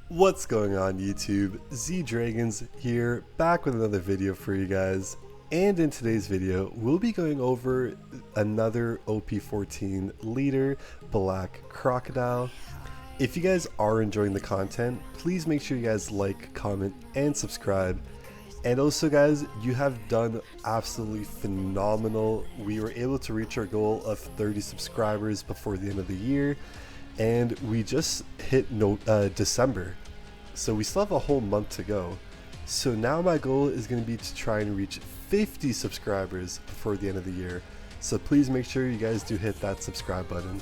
What's going on YouTube? Z Dragons here, back with another video for you guys. And in today's video, we'll be going over another OP14 leader, Black Crocodile. If you guys are enjoying the content, please make sure you guys like, comment, and subscribe. And also guys, you have done absolutely phenomenal. We were able to reach our goal of 30 subscribers before the end of the year. And we just hit December, so we still have a whole month to go. So now my goal is going to be to try and reach 50 subscribers before the end of the year. So please make sure you guys do hit that subscribe button.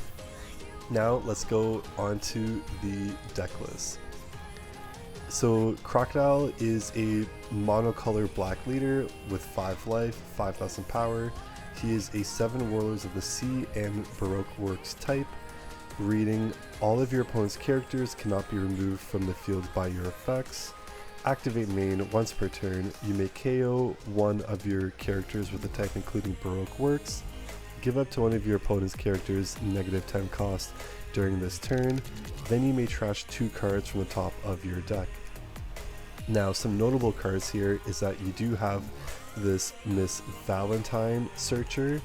Now let's go on to the deck list. So Crocodile is a monocolor black leader with 5 life, 5,000 power. He is a 7 Warlords of the Sea and Baroque works type. Reading: all of your opponent's characters cannot be removed from the field by your effects. Activate main once per turn. You may KO one of your characters with a type including Baroque works. Give up to one of your opponent's characters -10 cost during this turn. Then you may trash 2 cards from the top of your deck. Now some notable cards here is that you do have this Miss Valentine searcher,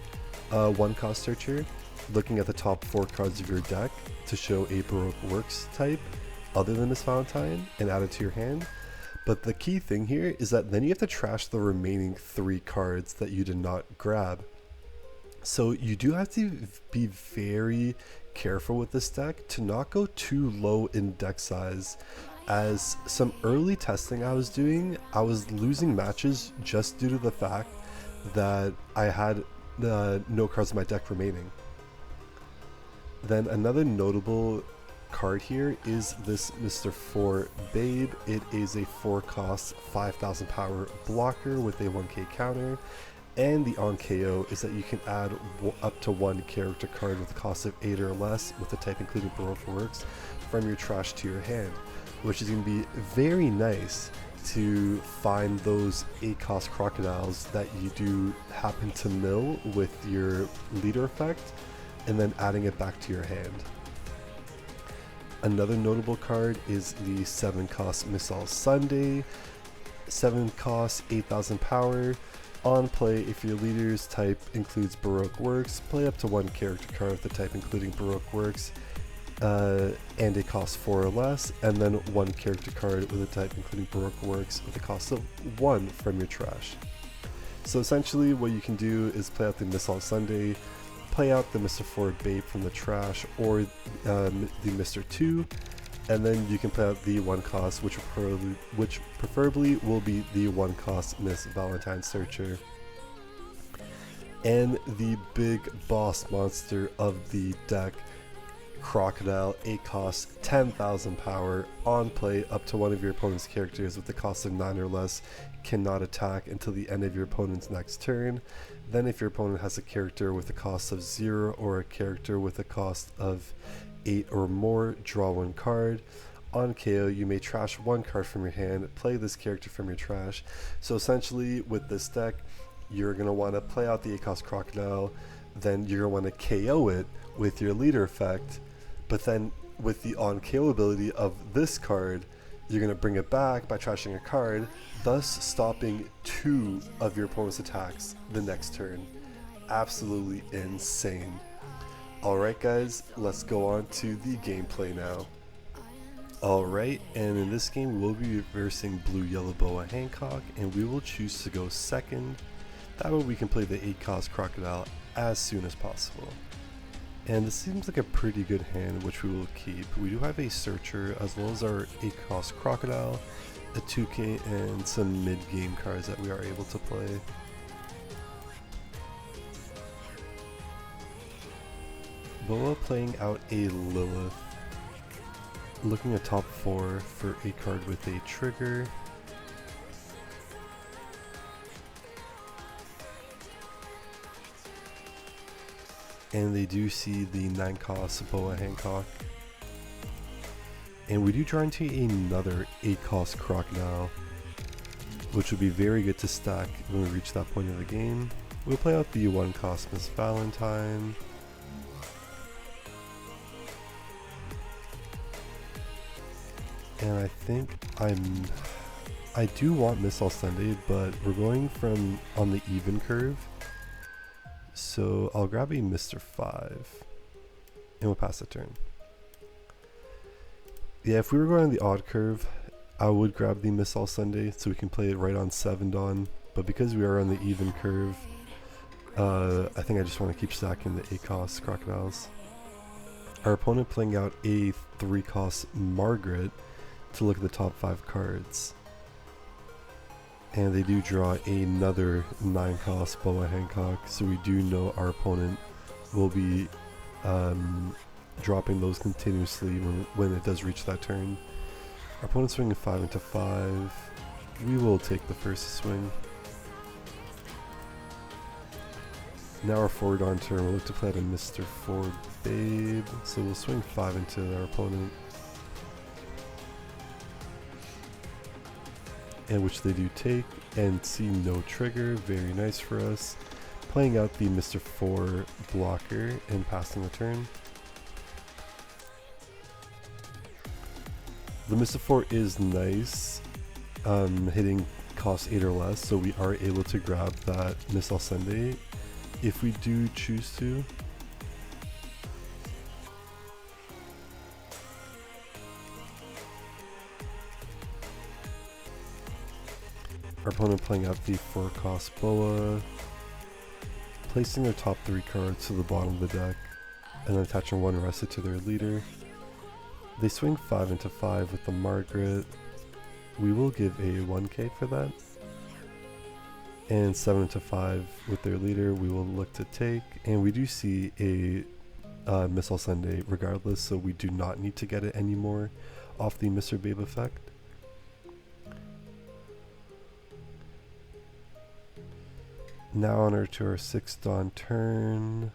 1 cost searcher. Looking at the top 4 cards of your deck to show a Baroque works type other than Miss Valentine and add it to your hand. But the key thing here is that then you have to trash the remaining 3 cards that you did not grab. So you do have to be very careful with this deck to not go too low in deck size. As some early testing I was doing, I was losing matches just due to the fact that I had no cards in my deck remaining. Then another notable card here is this Mr. 4 Babe. It is a 4 cost 5,000 power blocker with a 1k counter, and the on KO is that you can add up to 1 character card with a cost of 8 or less with a type including Baroque works from your trash to your hand, which is going to be very nice to find those 8 cost crocodiles that you do happen to mill with your leader effect, and then adding it back to your hand. Another notable card is the 7 cost Missile Sunday. 7 cost, 8,000 power. On play, if your leader's type includes Baroque works, play up to 1 character card with the type including Baroque works, and it costs 4 or less, and then 1 character card with a type including Baroque works with a cost of 1 from your trash. So essentially what you can do is play out the Missile Sunday, play out the Mr. 4 Babe from the trash, or the Mr. 2, and then you can play out the 1 cost, which preferably will be the 1 cost Miss Valentine Searcher. And the big boss monster of the deck, Crocodile, 8 cost, 10,000 power. On play, up to 1 of your opponent's characters with the cost of 9 or less cannot attack until the end of your opponent's next turn. Then if your opponent has a character with a cost of 0 or a character with a cost of 8 or more, draw 1 card. On KO, you may trash 1 card from your hand, play this character from your trash. So essentially with this deck, you're going to want to play out the 8 cost Crocodile, then you're going to want to KO it with your leader effect, but then with the on KO ability of this card, you're going to bring it back by trashing a card, thus stopping 2 of your opponent's attacks the next turn. Absolutely insane. Alright guys, let's go on to the gameplay now. Alright, and in this game we'll be reversing Blue Yellow Boa Hancock, and we will choose to go second. That way we can play the 8 cost Crocodile as soon as possible. And this seems like a pretty good hand, which we will keep. We do have a Searcher as well as our 8 cost Crocodile, a 2k, and some mid-game cards that we are able to play. Boa playing out a Lilith. Looking at top 4 for a card with a trigger. And they do see the 9 cost Boa Hancock. And we do draw into another 8 cost Crocodile, which would be very good to stack when we reach that point of the game. We'll play out the 1 cost Miss Valentine. And I think I do want Missile Sunday, but we're going from on the even curve. So I'll grab a Mr. 5 and we'll pass the turn. Yeah, if we were going on the odd curve, I would grab the Missile Sunday so we can play it right on 7 Dawn. But because we are on the even curve, I think I just want to keep stacking the 8 cost Crocodiles. Our opponent playing out a 3 cost Margaret to look at the top 5 cards. And they do draw another 9 cost Boa Hancock, so we do know our opponent will be dropping those continuously when it does reach that turn. Our opponent's swinging 5 into 5. We will take the first swing. Now our forward on turn, we'll look to play out a Mr. 4 Babe, so we'll swing 5 into our opponent. And which they do take, and see no trigger, very nice for us. Playing out the Mr. 4 blocker and passing the turn. The Mr. 4 is nice, hitting cost 8 or less, so we are able to grab that Missile Sunday if we do choose to. Our opponent playing out the 4 cost Boa, placing their top 3 cards to the bottom of the deck, and then attaching 1 rested to their leader. They swing 5 into 5 with the Margaret. We will give a 1k for that. And 7 into 5 with their leader, we will look to take. And we do see a Missile Sunday regardless, so we do not need to get it anymore off the Mr. Babe effect. Now on to our 6th Dawn turn.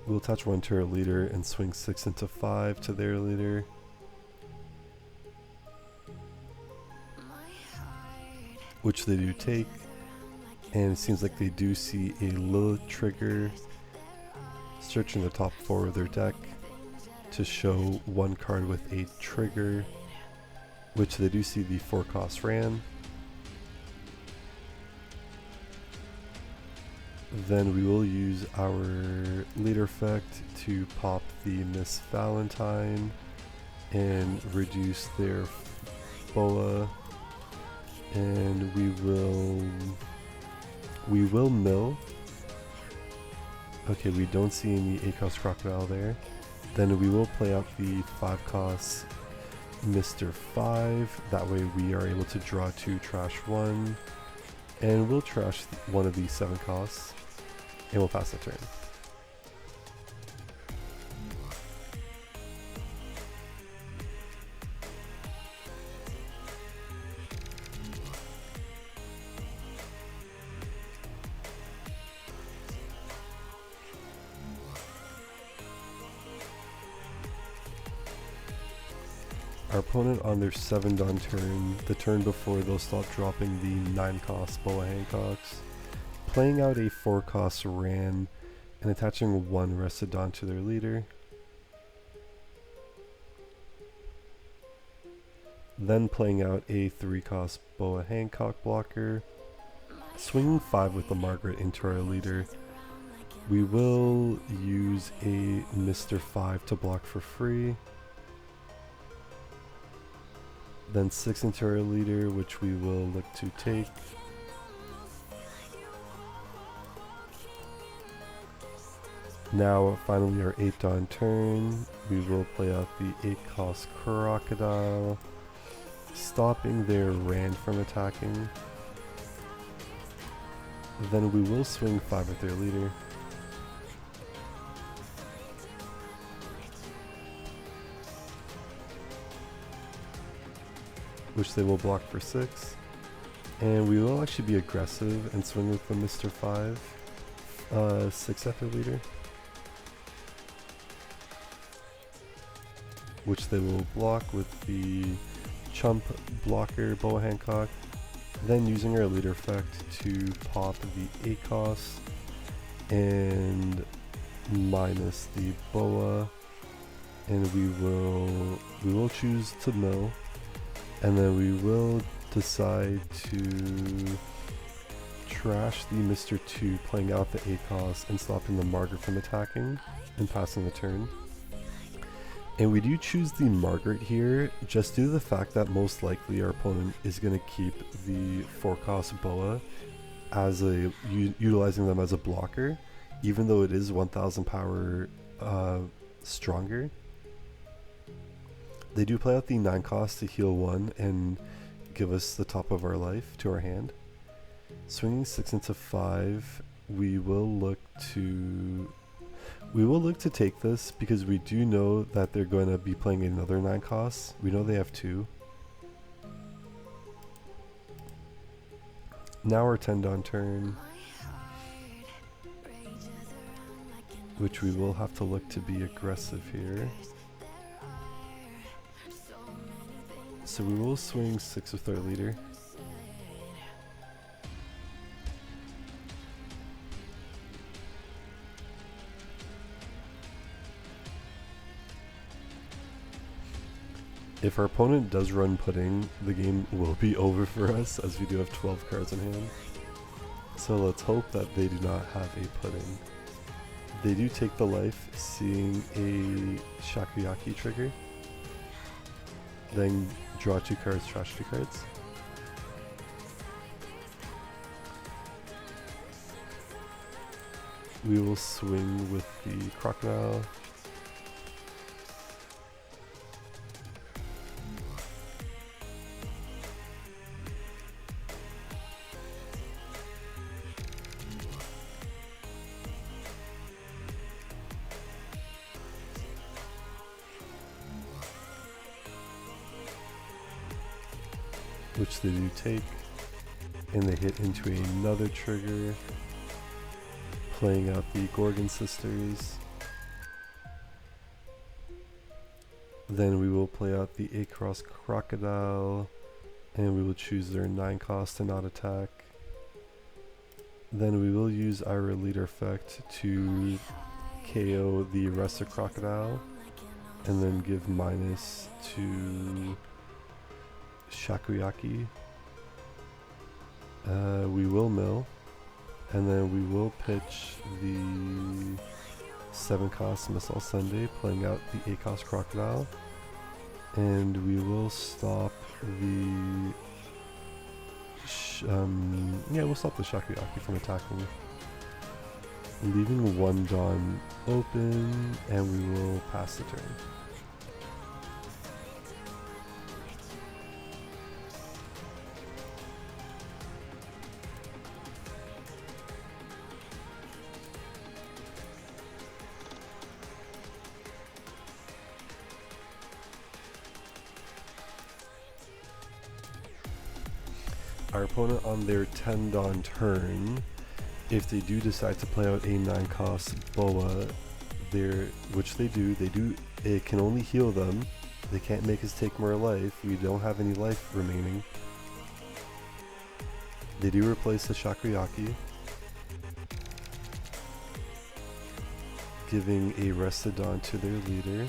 We'll attach 1 to our leader and swing 6 into 5 to their leader. Which they do take. And it seems like they do see a Lilith trigger. Searching the top 4 of their deck to show 1 card with a trigger. Which they do see the 4 cost Ran. Then we will use our leader effect to pop the Miss Valentine and reduce their Boa, and we will mill. Okay, we don't see any 8 cost Crocodile there. Then we will play out the 5 cost Mr. 5, that way we are able to draw 2, trash 1, and we'll trash one of these 7 costs, and we'll pass the turn. Our opponent on their 7 Dawn turn, the turn before they'll stop dropping the 9 cost Boa Hancocks, playing out a 4 cost Ran and attaching 1 rested Dawn to their leader. Then playing out a 3 cost Boa Hancock blocker, swinging 5 with the Margaret into our leader. We will use a Mr. 5 to block for free. Then 6 into our leader, which we will look to take. Now finally our 8 Dawn turn, we will play out the 8 cost Crocodile, stopping their Ran from attacking. Then we will swing 5 with their leader. Which they will block for 6. And we will actually be aggressive and swing with the Mr. 5, 6 at their leader. Which they will block with the Chump blocker Boa Hancock. Then using our leader effect to pop the 8 cost and minus the boa, and we will choose to mill, and then we will decide to trash the Mr. 2, playing out the ACOS and stopping the Margaret from attacking and passing the turn. And we do choose the Margaret here just due to the fact that most likely our opponent is going to keep the 4-cost boa as utilizing them as a blocker, even though it is 1000 power stronger. They do play out the 9-cost to heal 1 and give us the top of our life to our hand. Swinging 6 into 5, we will look to take this because we do know that they're going to be playing another 9-cost. We know they have 2. Now our 10-Dawn turn, which we will have to look to be aggressive here. So we will swing 6 with our leader. If our opponent does run pudding, the game will be over for us, as we do have 12 cards in hand. So let's hope that they do not have a pudding. They do take the life, seeing a Shakuyoki trigger. Then draw 2 cards, trash 2 cards. We will swing with the Crocodile. Which they do take, and they hit into another trigger, playing out the Gorgon Sisters. Then we will play out the Across Crocodile, and we will choose their 9-cost to not attack. Then we will use our leader effect to KO the rest of Crocodile, and then give minus to Shakuyoki. We will mill, and then we will pitch the 7-cost Missile Sunday, playing out the 8-cost Crocodile, and we will stop the we'll stop the Shakuyoki from attacking, leaving 1 Dawn open, and we will pass the turn. Our opponent on their 10-Dawn turn, if they do decide to play out a 9-cost boa, which they do, it can only heal them. They can't make us take more life. We don't have any life remaining. They do replace the Shakuyoki, giving a rested Dawn to their leader.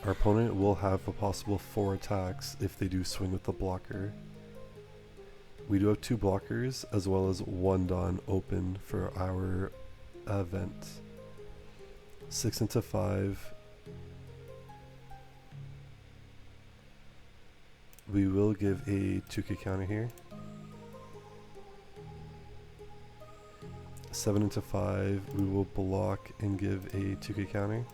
Our opponent will have a possible 4 attacks if they do swing with the blocker. We do have 2 blockers as well as 1 Dawn open for our event. 6 into 5. We will give a 2k counter here. 7 into 5. We will block and give a 2k counter.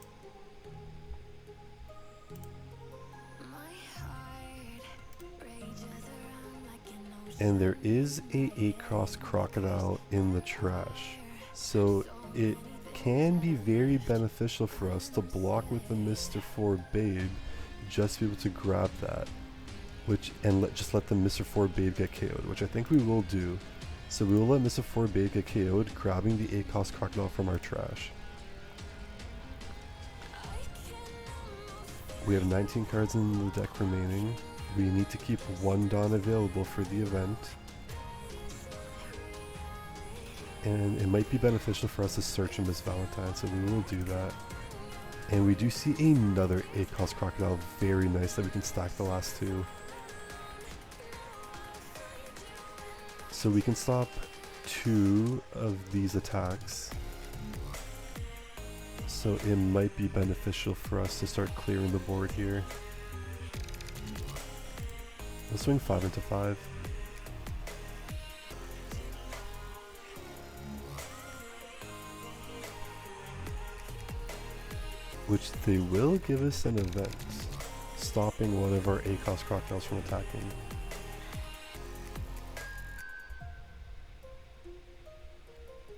And there is a 8-cost Crocodile in the trash, so it can be very beneficial for us to block with the Mr. 4 Babe, just to be able to grab that, just let the Mr. 4 Babe get KO'd, which I think we will do. So we will let Mr. 4 Babe get KO'd, grabbing the 8-cost Crocodile from our trash. We have 19 cards in the deck remaining. We need to keep one Dawn available for the event. And it might be beneficial for us to search in Miss Valentine, so we will do that. And we do see another 8-cost Crocodile, very nice, that we can stack the last two. So we can stop 2 of these attacks. So it might be beneficial for us to start clearing the board here. Let's swing 5 into 5. Which they will give us an event, stopping one of our 8-cost Crocodiles from attacking.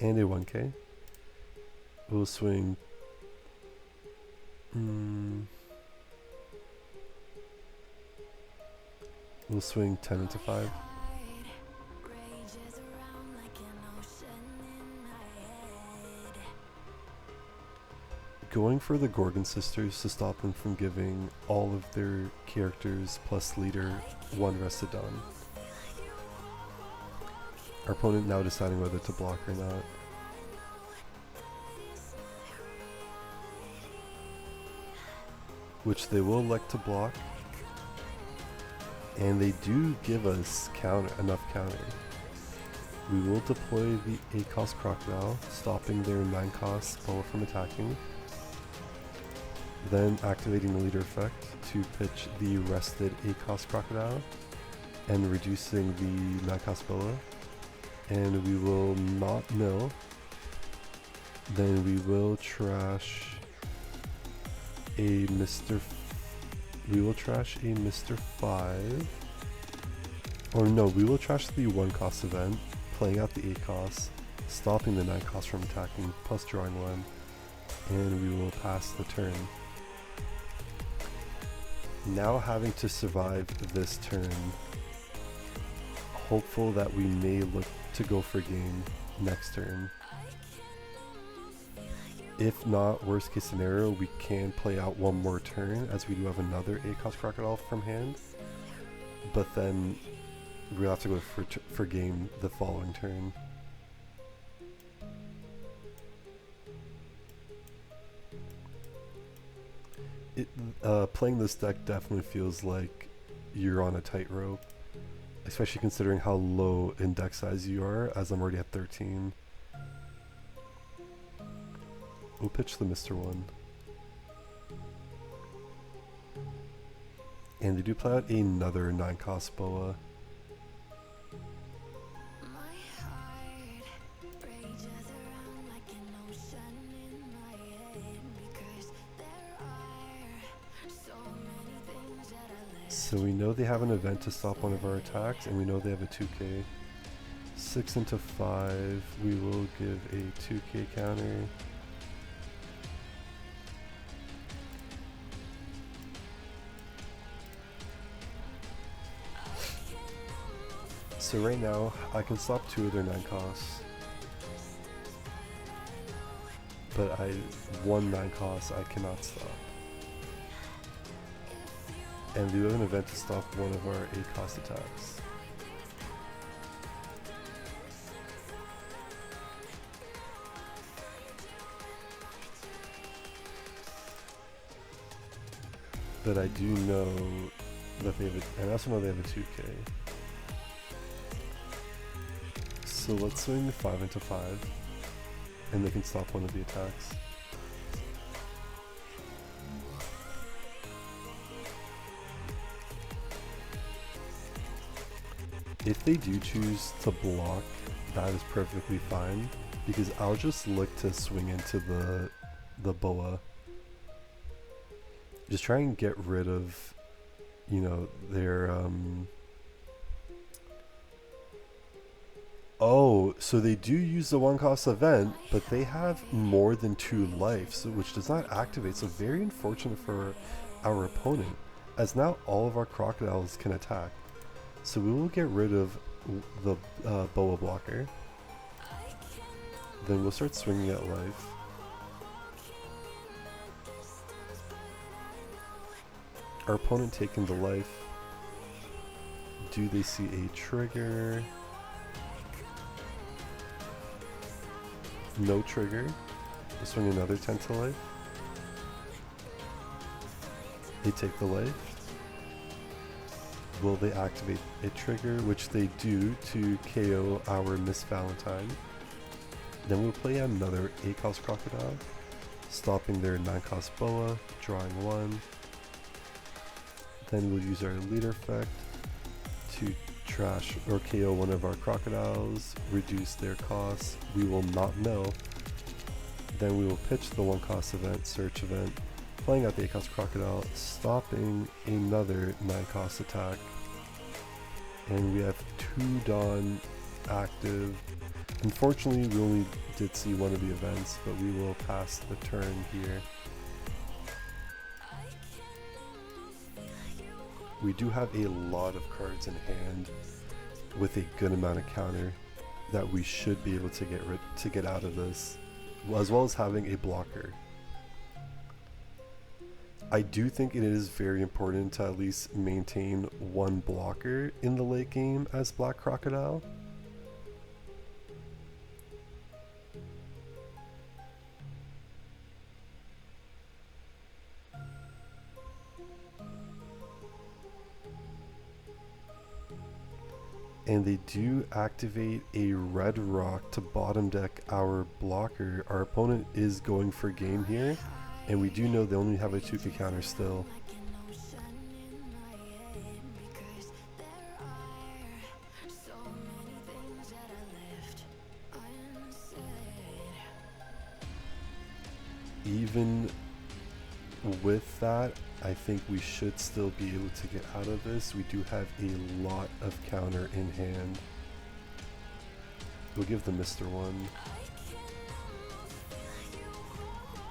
And a 1k. We'll swing... We'll swing 10 into 5. Going for the Gorgon Sisters to stop them from giving all of their characters plus leader 1 rested Dawn. Our opponent now deciding whether to block or not. Which they will elect to block. And they do give us enough counter. We will deploy the 8-cost Crocodile, stopping their 9-cost Boa from attacking. Then activating the leader effect to pitch the rested 8-cost Crocodile and reducing the 9-cost Boa. And we will not mill. Then we will trash a Mr. We will trash a Mr. 5. Or no, we will trash the 1-cost event, playing out the 8-cost, stopping the 9-cost from attacking, plus drawing 1. And we will pass the turn. Now having to survive this turn, hopeful that we may look to go for game next turn. If not, worst case scenario, we can play out one more turn as we do have another 8-cost Crocodile from hand. But then we'll have to go for game the following turn. Playing this deck definitely feels like you're on a tightrope, especially considering how low in deck size you are, as I'm already at 13. We'll pitch the Mr. 1. And they do play out another 9-cost Boa. So we know they have an event to stop one of our attacks, and we know they have a 2k. 6 into 5, we will give a 2k counter. So right now, I can stop 2 of their 9 costs. But 1 9 cost I cannot stop. And we have an event to stop one of our 8-cost attacks. But I do know that they have I also know they have a 2k. So let's swing 5 into 5, and they can stop one of the attacks. If they do choose to block, that is perfectly fine, because I'll just look to swing into the Boa. Just try and get rid of, you know, their Oh, so they do use the 1-cost event, but they have more than 2 life, which does not activate, so very unfortunate for our opponent, as now all of our Crocodiles can attack. So we will get rid of the Boa blocker. Then we'll start swinging at life. Our opponent taking the life. Do they see a trigger? No trigger. We'll swing another 10 to life. They take the life. Will they activate a trigger, which they do to KO our Miss Valentine. Then we'll play another 8-cost Crocodile, stopping their 9-cost Boa, drawing 1. Then we'll use our leader effect to trash or KO one of our crocodiles, reduce their costs. We will not know. Then we will pitch the 1-cost event, search event, playing out the 8-cost crocodile, stopping another 9-cost attack. And we have 2 Dawn active. Unfortunately, we only did see one of the events, but we will pass the turn here. We do have a lot of cards in hand with a good amount of counter that we should be able to get out of this, as well as having a blocker. I do think it is very important to at least maintain one blocker in the late game as Black Crocodile. And they do activate a red rock to bottom deck our blocker. Our opponent is going for game here, and we do know they only have a 2K counter still. Even with that, I think we should still be able to get out of this. We do have a lot of counter in hand. We'll give the Mr. 1.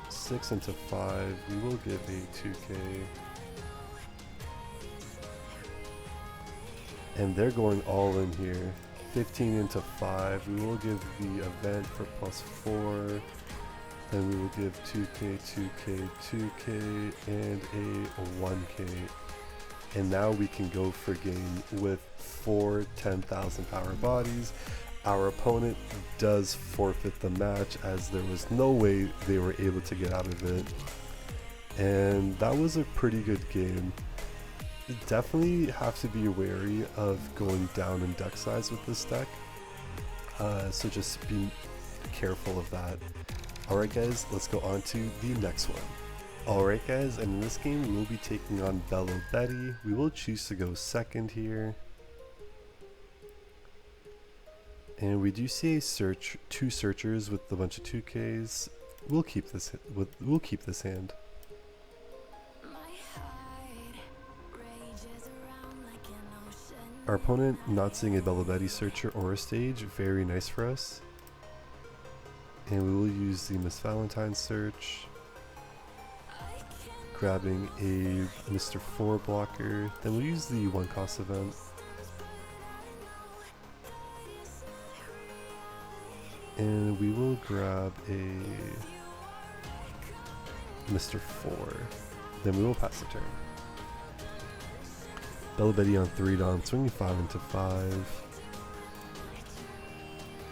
6 into 5. We will give a 2K. And they're going all in here. 15 into 5. We will give the event for +4. Then we will give 2K, 2K, 2K, and a 1K. And now we can go for game with 4 10,000 power bodies. Our opponent does forfeit the match as there was no way they were able to get out of it. And that was a pretty good game. Definitely have to be wary of going down in deck size with this deck. So just be careful of that. Alright guys, let's go on to the next one. Alright guys, and in this game we will be taking on Bello Betty. We will choose to go second here. And we do see a search, 2 searchers with a bunch of 2Ks. We'll keep this hand. Our opponent not seeing a Bello Betty searcher or a stage, very nice for us. And we will use the Miss Valentine search, grabbing a Mr. 4 blocker. Then we'll use the 1-cost event. And we will grab a Mr. 4. Then we will pass the turn. Bello Betty on 3 Dawn, swinging 5 into 5.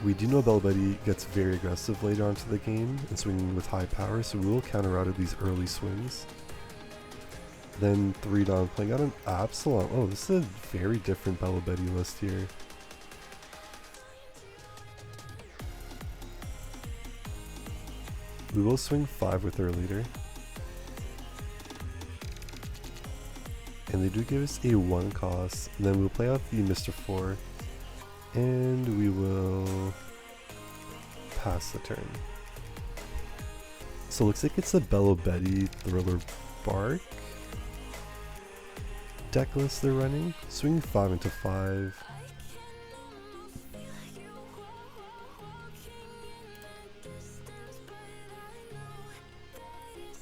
We do know Bello Betty gets very aggressive later on to the game and swinging with high power, so we will counter out of these early swings. Then 3 Dawn playing out an Absalom. Oh, this is a very different Bello Betty list here. We will swing 5 with our leader. And they do give us a 1 cost. And then we'll play out the Mr. 4. And we will pass the turn. So it looks like it's a Bello Betty Thriller Bark deck list they're running. Swinging 5 into 5.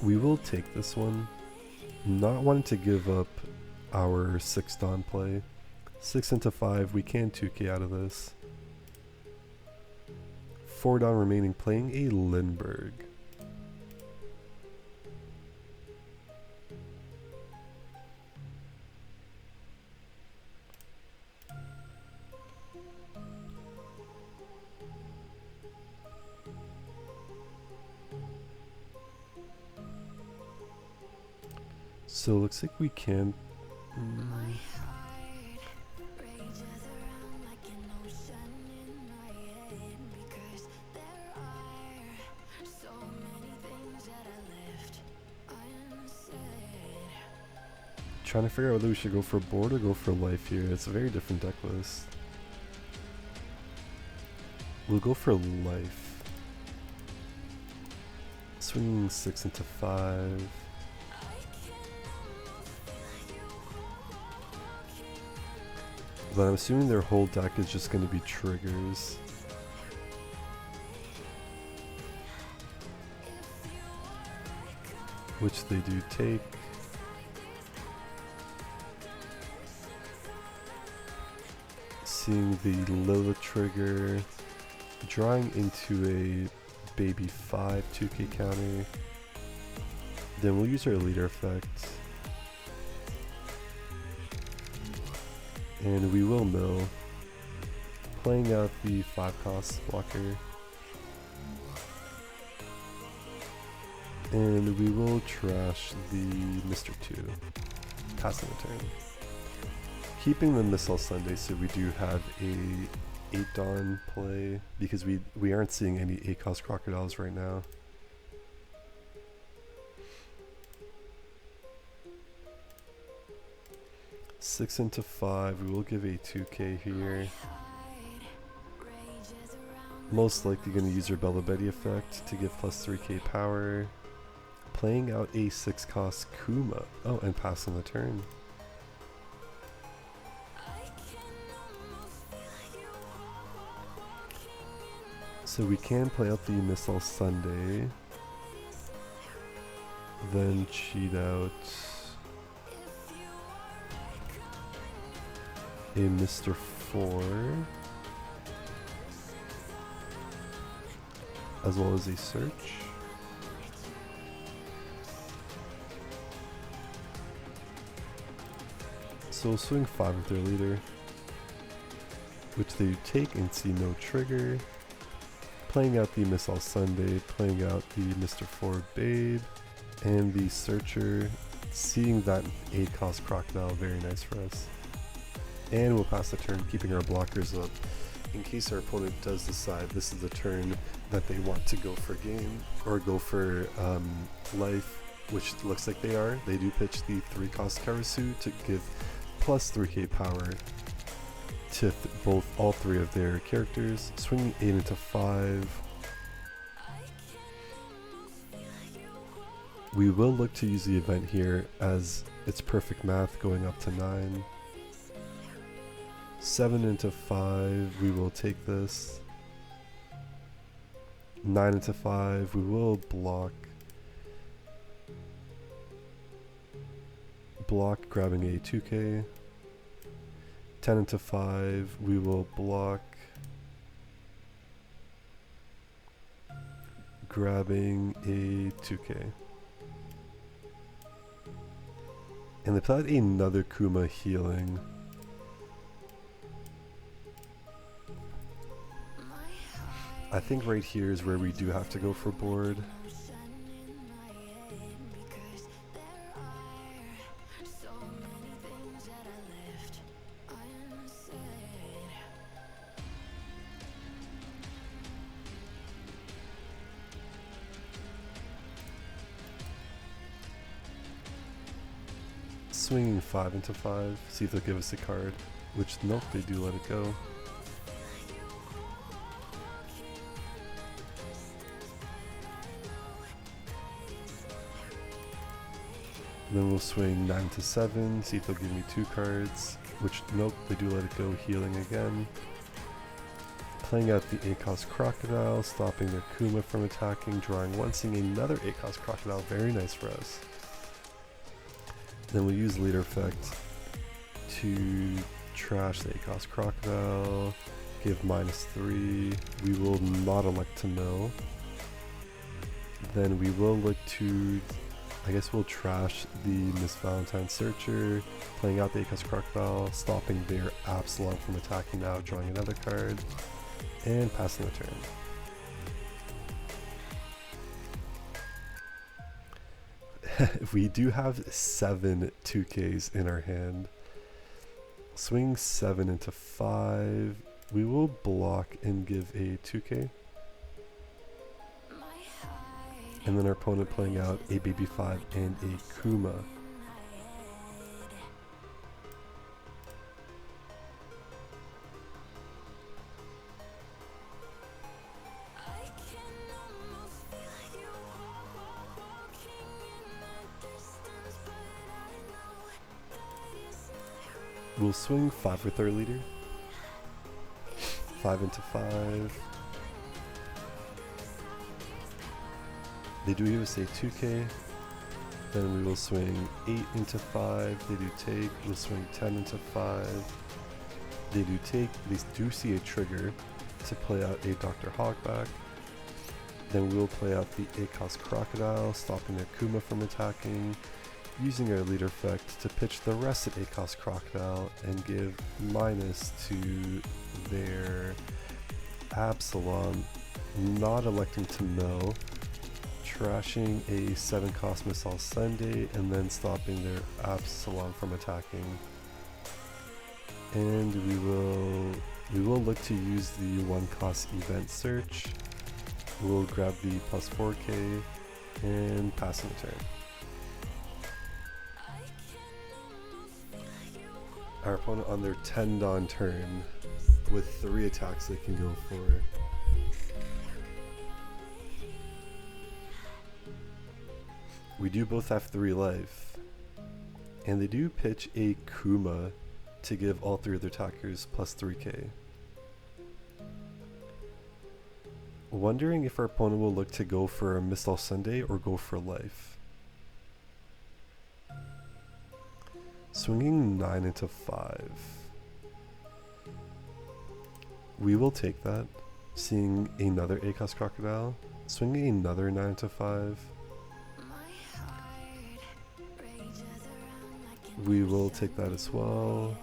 We will take this one. Not wanting to give up our 6 Dawn play. 6 into 5, we can 2K out of this. 4 Dawn remaining, playing a Lindbergh. So it looks like we can. Trying to figure out whether we should go for board or go for life here. It's a very different deck list. We'll go for life. Swinging 6 into 5. But I'm assuming their whole deck is just going to be triggers. Which they do take. Seeing the Lilith trigger, drawing into a baby 5 2k counter. Then we'll use our leader effect. And we will mill, playing out the 5 cost blocker. And we will trash the Mr. 2, passing the turn. Keeping the Missile Sunday, so we do have a 8 Dawn play, because we aren't seeing any 8 cost Crocodiles right now. Six into 5, we will give a 2k here. Most likely going to use your Bella Betty effect to give plus 3k power. Playing out a 6 cost Kuma. Oh, and passing the turn. So we can play out the Missile Sunday. Then cheat out a Mr. 4, as well as a search. So we'll swing 5 with their leader, which they take and see no trigger. Playing out the Missile Sunday, playing out the Mr. 4 Babe, and the Searcher, seeing that 8 cost Crocodile, very nice for us. And we'll pass the turn, keeping our blockers up, in case our opponent does decide this is the turn that they want to go for game, or go for life, which looks like they are. They do pitch the 3 cost Karasu to give plus 3k power to all 3 of their characters. Swinging 8 into 5. We will look to use the event here, as it's perfect math going up to 9. 7 into 5, we will take this. 9 into 5, we will block. Block, grabbing a 2k. 10 into 5, we will block. Grabbing a 2k. And they played another Kuma healing. I think right here is where we do have to go for board. Swinging 5 into 5, see if they'll give us a card, which nope, they do let it go. Then we'll swing 9 to 7, see if they'll give me 2 cards, which nope, they do let it go, healing again. Playing out the 8 cost Crocodile, stopping their Kuma from attacking, drawing 1, seeing another 8 cost Crocodile, very nice for us. Then we'll use leader effect to trash the 8 cost Crocodile, give -3, we will not elect to mill. Then we will look to, I guess we'll trash the Miss Valentine Searcher, playing out the 8 cost Crocodile, stopping their Absalom from attacking now, drawing another card, and passing the turn. We do have 7 2Ks in our hand. Swing 7 into 5. We will block and give a 2K. And then our opponent playing out a baby 5 and a Kuma. We'll swing 5 with our leader. 5 into 5. They do give us a 2K. Then we will swing 8 into 5. They do take. We'll swing 10 into 5. They do take. They do see a trigger to play out a Dr. Hogback. Then we'll play out the ACOS Crocodile, stopping their Kuma from attacking, using our leader effect to pitch the rest of ACOS Crocodile and give minus to their Absalom, not electing to mill, trashing a 7 cost Missile Sunday, and then stopping their Absalom from attacking. And we will look to use the 1 cost event search. We'll grab the plus 4K and pass in the turn. Our opponent on their 10 Dawn turn with 3 attacks they can go for. We do both have 3 life, and they do pitch a Kuma to give all 3 of their attackers plus 3K. Wondering if our opponent will look to go for a Missile Sunday or go for life. Swinging 9 into 5. We will take that. Seeing another ACOS Crocodile. Swinging another 9 into 5. We will take that as well.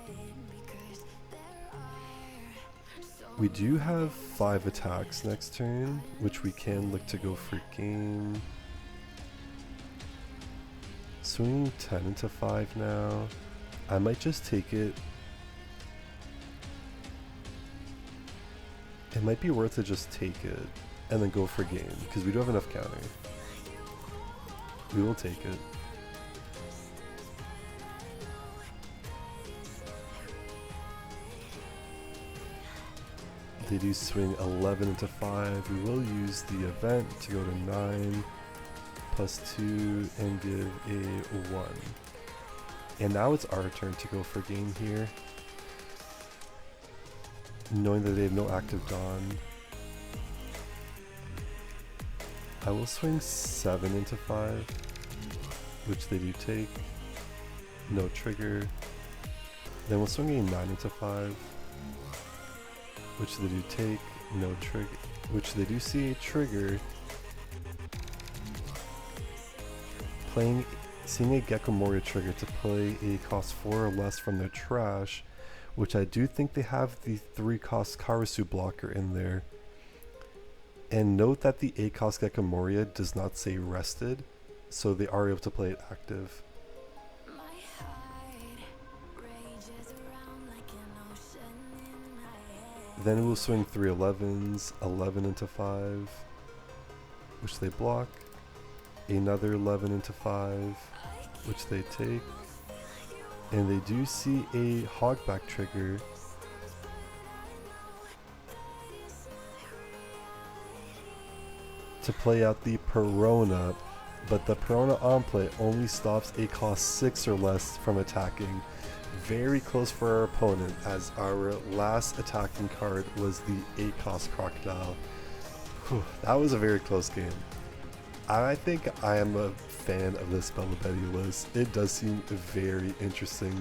We do have 5 attacks next turn, which we can look to go for game. Swinging 10 into 5 now. I might just take it. It might be worth it just take it and then go for game, because we do have enough counter. We will take it. They do swing 11 into 5. We will use the event to go to 9 plus 2 and give a 1. And now it's our turn to go for game here. Knowing that they have no active Dawn. I will swing 7 into 5, which they do take. No trigger. Then we'll swing a 9 into 5. Which they do take, no trigger, which they do see a trigger. Seeing a Gecko Moria trigger to play a cost 4 or less from their trash, which I do think they have the 3 cost Karasu blocker in there. And note that the ACOS Gecko Moria does not say rested, so they are able to play it active. Then we'll swing 3 11s, 11 into 5, which they block. Another 11 into 5, which they take. And they do see a Hogback trigger. To play out the Perona, but the Perona on play only stops a cost 6 or less from attacking. Very close for our opponent, as our last attacking card was the ACOS Crocodile. Whew, that was a very close game. I think I am a fan of this Bella Betty list. It does seem very interesting.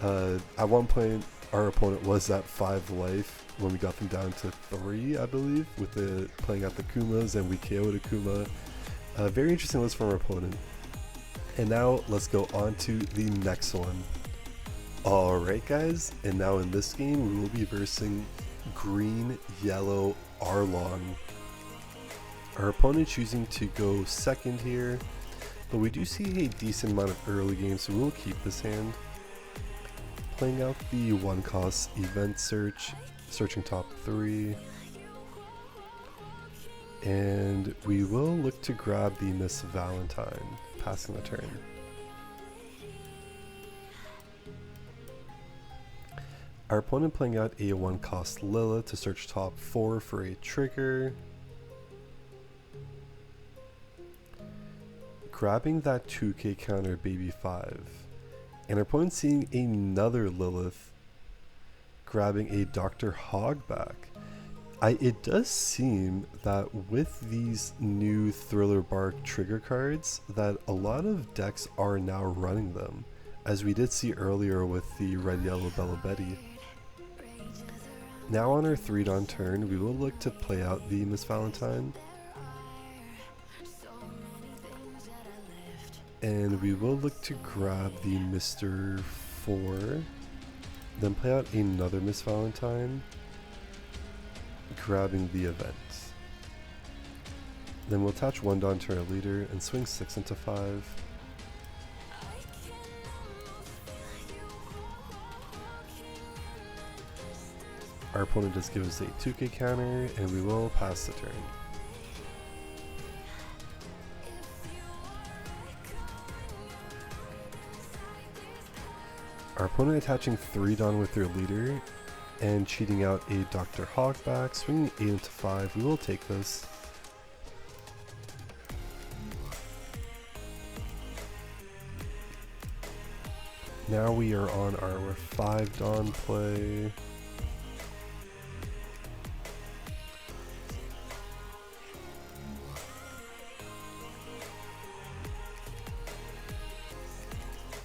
At one point, our opponent was at 5 life when we got them down to 3, I believe, with the playing out the Kumas, and we KO'd a Kuma. Very interesting list from our opponent. And now let's go on to the next one. Alright guys, and now in this game we will be versing green, yellow, Arlong. Our opponent choosing to go second here. but we do see a decent amount of early game, so we'll keep this hand. Playing out the 1 cost event search, searching top 3. And we will look to grab the Miss Valentine, passing the turn. Our opponent playing out a 1 cost Lila to search top 4 for a trigger. Grabbing that 2k counter baby 5. And our opponent seeing another Lilith, grabbing a Dr. Hogback. It does seem that with these new Thriller Bark trigger cards that a lot of decks are now running them, as we did see earlier with the Red Yellow Bella Betty. Now on our 3-Dawn turn, we will look to play out the Miss Valentine. And we will look to grab the Mr. 4, then play out another Miss Valentine, grabbing the event. Then we'll attach 1 Dawn to our leader and swing 6 into 5. Our opponent does give us a 2k counter, and we will pass the turn. Our opponent attaching 3 Dawn with their leader and cheating out a Dr. Hogback, swinging 8 into 5. We will take this. Now we are on our 5 Dawn play.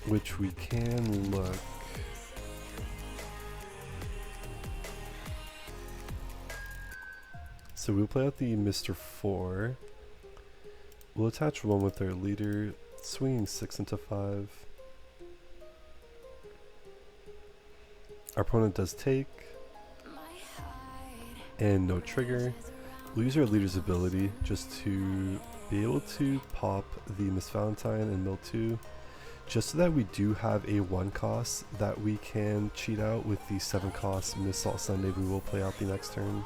Which we can look. So we'll play out the Mr. 4. We'll attach 1 with our leader, swinging 6 into 5. Our opponent does take, and no trigger. We'll use our leader's ability just to be able to pop the Miss Valentine and mill 2. Just so that we do have a 1 cost that we can cheat out with the 7 cost Miss Salt Sunday. We will play out the next turn.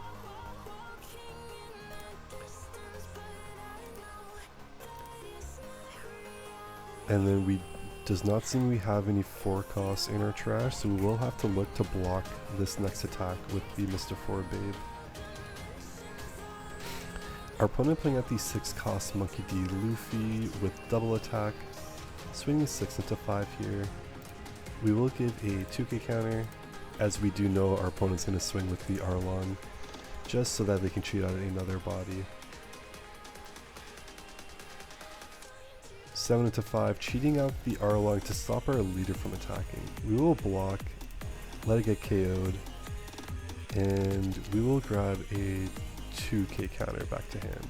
And then we does not seem we have any 4 costs in our trash, so we will have to look to block this next attack with the Mr. 4 Babe. Our opponent playing at the 6 cost Monkey D Luffy with double attack. Swinging 6 into 5 here. We will give a 2k counter, as we do know our opponent's going to swing with the Arlong, just so that they can cheat out another body. 7 into 5, cheating out the Arlong to stop our leader from attacking. We will block, let it get KO'd, and we will grab a 2k counter back to hand.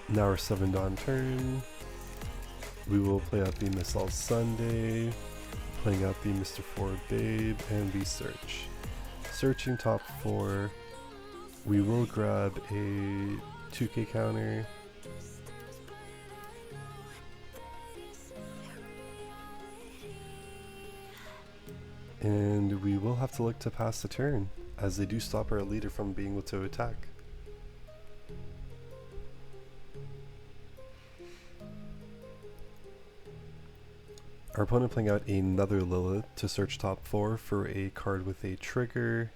Now our 7 Dawn turn, we will play out the Miss All Sunday, playing out the Mr. 4 Babe, and the search. Searching top 4, we will grab a 2k counter, and we will have to look to pass the turn, as they do stop our leader from being able to attack. Our opponent playing out another Lilith to search top 4 for a card with a trigger.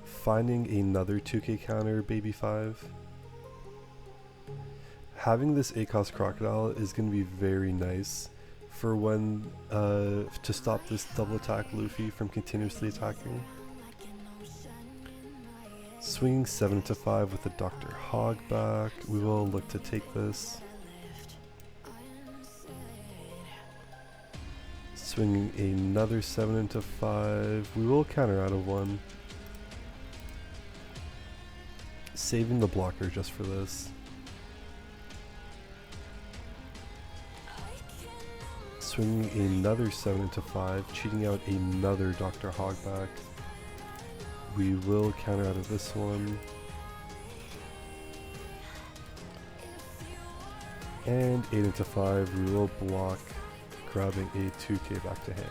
Finding another 2k counter baby 5. Having this 8 cost Crocodile is going to be very nice for when to stop this double attack Luffy from continuously attacking. Swinging 7 to 5 with the Dr. Hogback. We will look to take this. Swinging another 7 into 5. We will counter out of 1. Saving the blocker just for this. Swinging another 7 into 5. Cheating out another Dr. Hogback. We will counter out of this one. And 8 into 5, we will block, grabbing a 2k back to hand.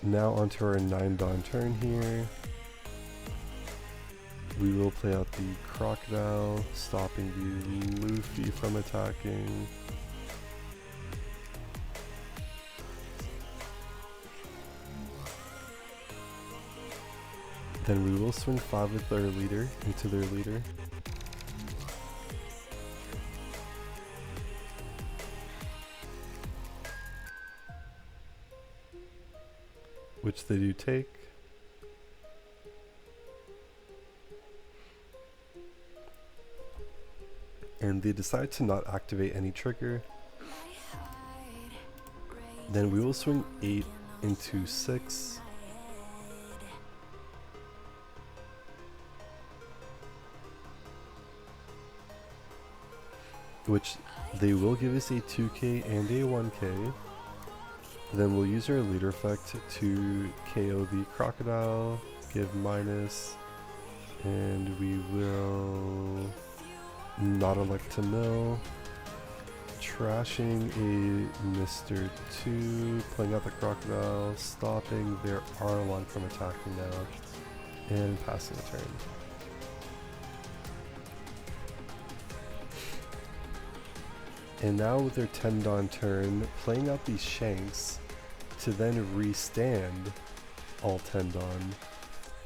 Now onto our 9 Dawn turn here. We will play out the Crocodile, stopping the Luffy from attacking. Then we will swing 5 with their leader into their leader. Which they do take. And they decide to not activate any trigger. Then we will swing 8 into 6. Which they will give us a 2k and a 1k. Then we'll use our leader effect to KO the Crocodile, give minus, and we will not elect to mill, trashing a Mr. 2, playing out the Crocodile, stopping their Arlong from attacking now, and passing a turn. And now with their 10 Dawn turn, playing out these Shanks to then restand all 10 Dawn.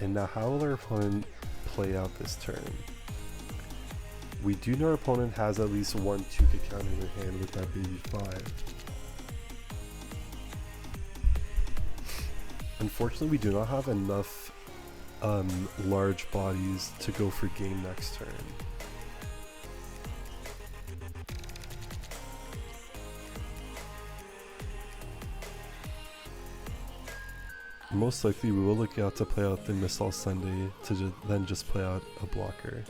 And now how will our opponent play out this turn? We do know our opponent has at least one 2k counter in their hand, with that being 5. Unfortunately, we do not have enough large bodies to go for game next turn. Most likely we will look out to play out the Missile Sunday to then just play out a blocker.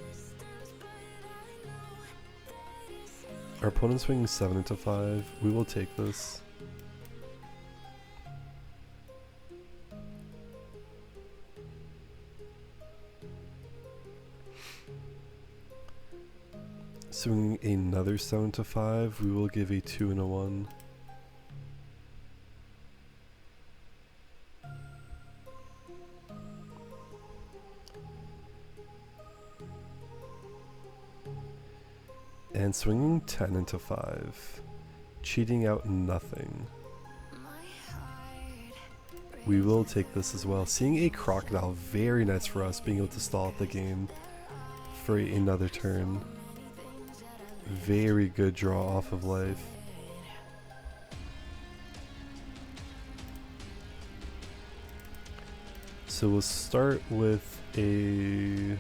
Our opponent's swinging 7 into 5. We will take this. Swinging another 7 to 5. We will give a 2 and a 1. And swinging 10 into 5, cheating out nothing. We will take this as well. Seeing a Crocodile, very nice for us, being able to stall out the game for another turn. Very good draw off of life. So we'll start with a...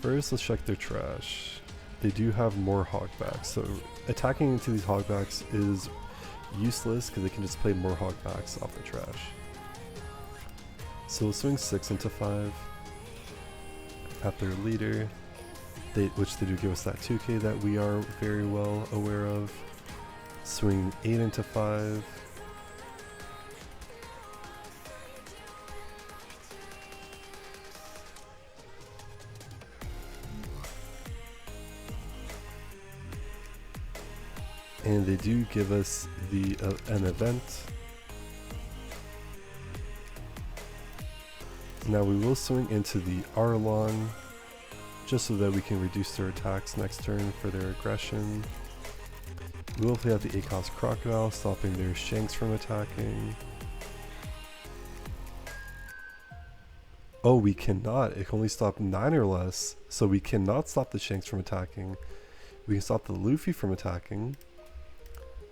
First, let's check their trash. They do have more hogbacks, so attacking into these hogbacks is useless because they can just play more hogbacks off the trash. So we'll swing 6 into 5 at their leader, which they do give us that 2k that we are very well aware of. Swing 8 into 5. And they do give us the an event. Now we will swing into the Arlong, just so that we can reduce their attacks next turn for their aggression. We will play out the ACOS Crocodile, stopping their Shanks from attacking. Oh, we cannot. It can only stop 9 or less, so we cannot stop the Shanks from attacking. We can stop the Luffy from attacking.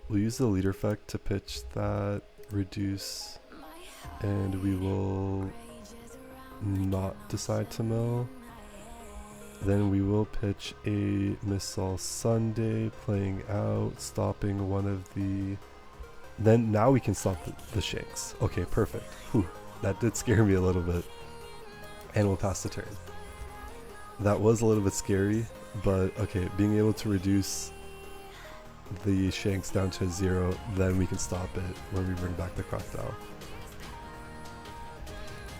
We'll use the leader effect to pitch that, reduce, and we will not decide to mill. Then we will pitch a Missile Sunday, playing out, stopping one of the... Then now we can stop the Shanks. Okay, perfect. Whew, that did scare me a little bit. And we'll pass the turn. That was a little bit scary, but okay, being able to reduce the shanks down to 0, then we can stop it when we bring back the Crocodile.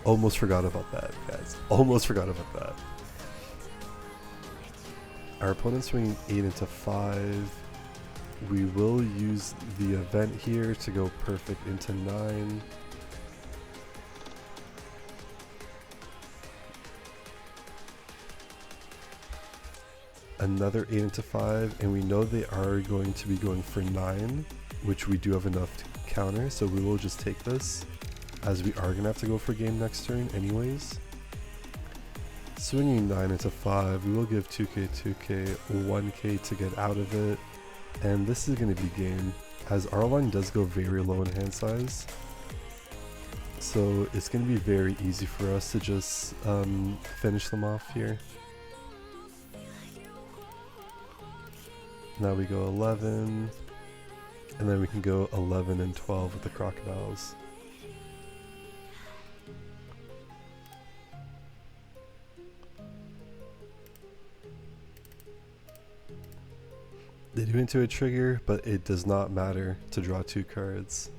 Almost forgot about that, guys. Almost forgot about that. Our opponent's swinging 8 into 5. We will use the event here to go perfect into 9. Another 8 into 5, and we know they are going to be going for 9, which we do have enough to counter, so we will just take this, as we are going to have to go for game next turn anyways. Swinging 9 into 5, we will give 2k, 2k, 1k to get out of it, and this is going to be game, as our line does go very low in hand size, so it's going to be very easy for us to just finish them off here. Now we go 11, and then we can go 11 and 12 with the Crocodiles. They do into a trigger, but it does not matter to draw 2 cards.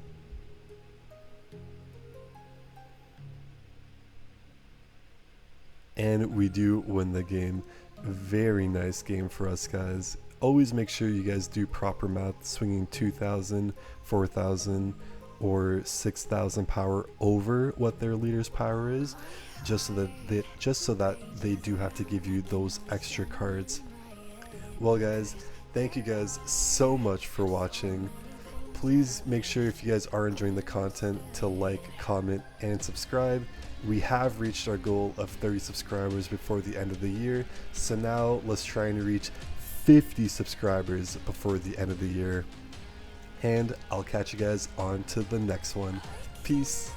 And we do win the game. Very nice game for us, guys. Always make sure you guys do proper math, swinging 2,000, 4,000, or 6,000 power over what their leader's power is, just so that they do have to give you those extra cards. Well, guys, thank you guys so much for watching. Please make sure, if you guys are enjoying the content, to like, comment, and subscribe. We have reached our goal of 30 subscribers before the end of the year, so now let's try and reach 50 subscribers before the end of the year. And I'll catch you guys on to the next one. Peace.